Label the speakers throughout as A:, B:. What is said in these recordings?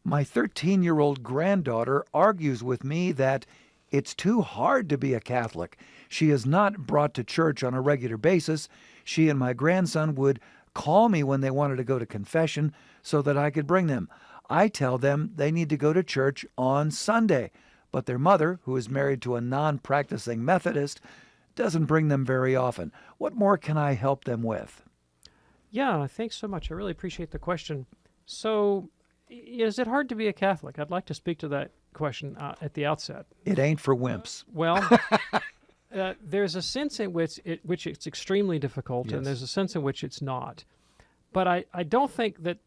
A: My 13-year-old granddaughter argues with me that it's too hard to be a Catholic. She is not brought to church on a regular basis. She and my grandson would call me when they wanted to go to confession so that I could bring them. I tell them they need to go to church on Sunday, but their mother, who is married to a non-practicing Methodist, doesn't bring them very often. What more can I help them with?
B: Yeah, thanks so much. I really appreciate the question. So, is it hard to be a Catholic? I'd like to speak to that question at the outset.
A: It ain't for wimps.
B: There's a sense in which it's extremely difficult,
A: Yes.
B: and there's a sense in which it's not. But I don't think that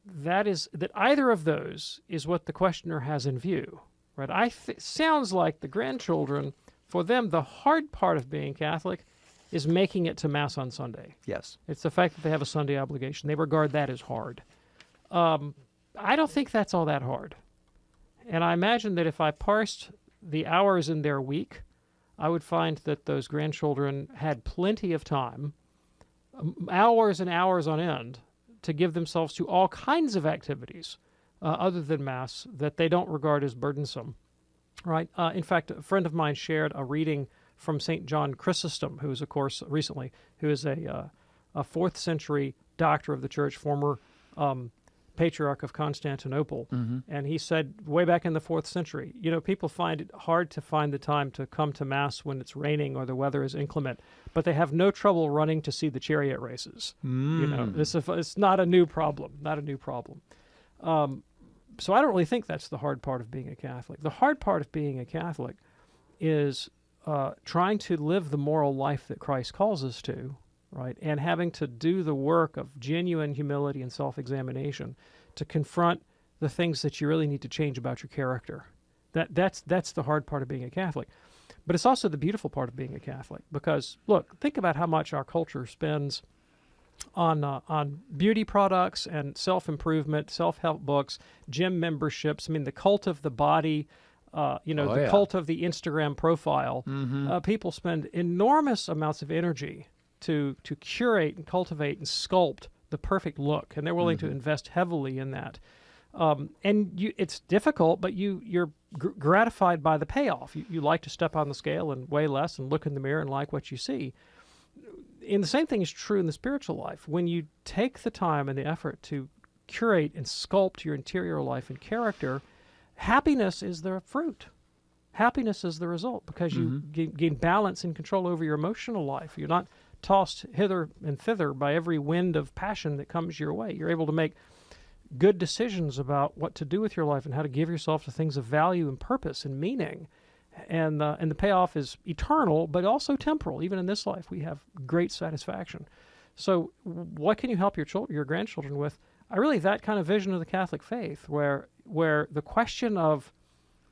B: either of those is what the questioner has in view. Right? Sounds like the grandchildren, for them, the hard part of being Catholic is making it to Mass on Sunday.
A: Yes.
B: It's the fact that they have a Sunday obligation. They regard that as hard. I don't think that's all that hard. And I imagine that if I parsed the hours in their week, I would find that those grandchildren had plenty of time, hours and hours on end, to give themselves to all kinds of activities other than Mass that they don't regard as burdensome. Right? In fact, a friend of mine shared a reading from St. John Chrysostom, who is, of course, who is a 4th century doctor of the church, former patriarch of Constantinople.
A: Mm-hmm.
B: And he said, way back in the 4th century, people find it hard to find the time to come to Mass when it's raining or the weather is inclement, but they have no trouble running to see the chariot races. It's not a new problem, So I don't really think that's the hard part of being a Catholic. The hard part of being a Catholic is trying to live the moral life that Christ calls us to, right? And having to do the work of genuine humility and self-examination to confront the things that you really need to change about your character. That's the hard part of being a Catholic. But it's also the beautiful part of being a Catholic because, look, think about how much our culture spends on beauty products and self-improvement, self-help books, gym memberships. I mean, the cult of the body, cult of the Instagram profile.
A: Mm-hmm.
B: People spend enormous amounts of energy to curate and cultivate and sculpt the perfect look, and they're willing to invest heavily in that. It's difficult, but you're gratified by the payoff. You like to step on the scale and weigh less and look in the mirror and like what you see. And the same thing is true in the spiritual life. When you take the time and the effort to curate and sculpt your interior life and character, happiness is the fruit. Happiness is the result because you gain balance and control over your emotional life. You're not tossed hither and thither by every wind of passion that comes your way. You're able to make good decisions about what to do with your life and how to give yourself to things of value and purpose and meaning. And the payoff is eternal, but also temporal. Even in this life, we have great satisfaction. So what can you help your grandchildren with? That kind of vision of the Catholic faith, where the question of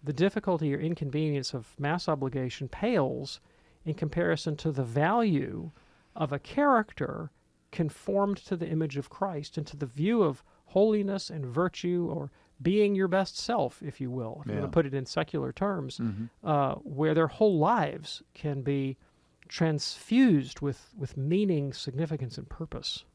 B: the difficulty or inconvenience of Mass obligation pales in comparison to the value of a character conformed to the image of Christ and to the view of holiness and virtue, or being your best self, if you will, if you want to put it in secular terms, where their whole lives can be transfused with meaning, significance, and purpose.